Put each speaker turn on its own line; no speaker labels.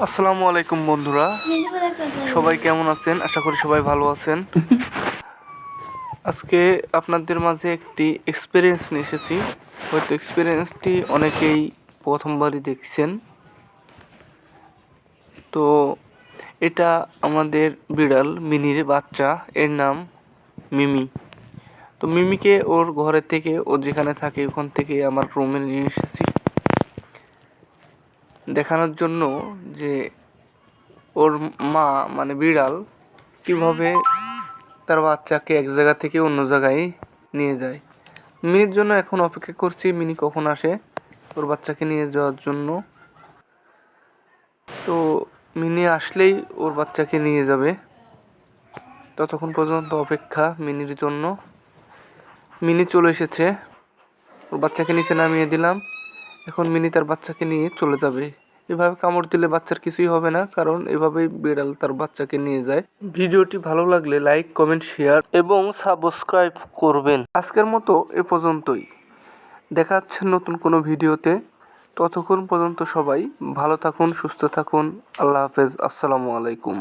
আসসালামু আলাইকুম বন্ধুরা, সবাই কেমন আছেন? আশা করি সবাই ভালো আছেন। আজকে আপনাদের মাঝে একটি এক্সপিরিয়েন্স নিয়ে এসেছি। হয়তো এক্সপিরিয়েন্সটি অনেকেই প্রথমবারই দেখছেন। তো এটা আমাদের বিড়াল মিনির বাচ্চা, এর নাম মিমি। তো মিমিকে ওর ঘরের থেকে, ও যেখানে থাকে ওখান থেকে আমার রুমে নিয়ে এসেছি দেখানোর জন্য যে ওর মা মানে বিড়াল কীভাবে তার বাচ্চাকে এক জায়গা থেকে অন্য জায়গায় নিয়ে যায়। মিনির জন্য এখন অপেক্ষা করছি, মিনি কখন আসে ওর বাচ্চাকে নিয়ে যাওয়ার জন্য। তো মিনি আসলেই ওর বাচ্চাকে নিয়ে যাবে, ততক্ষণ পর্যন্ত অপেক্ষা মিনির জন্য। মিনি চলে এসেছে, ওর বাচ্চাকে নিচে নামিয়ে দিলাম। এখন মিনি তার বাচ্চাকে নিয়ে চলে যাবে। এভাবে কামড় দিলে বাচ্চার কিছুই হবে না, কারণ এভাবেই বিড়াল তার বাচ্চাকে নিয়ে যায়। ভিডিওটি ভালো লাগলে লাইক, কমেন্ট, শেয়ার এবং সাবস্ক্রাইব করবেন। আজকের মতো এ পর্যন্তই। দেখা হচ্ছে নতুন কোনো ভিডিওতে। ততক্ষণ পর্যন্ত সবাই ভালো থাকুন, সুস্থ থাকুন। আল্লাহ হাফেজ। আসসালামু আলাইকুম।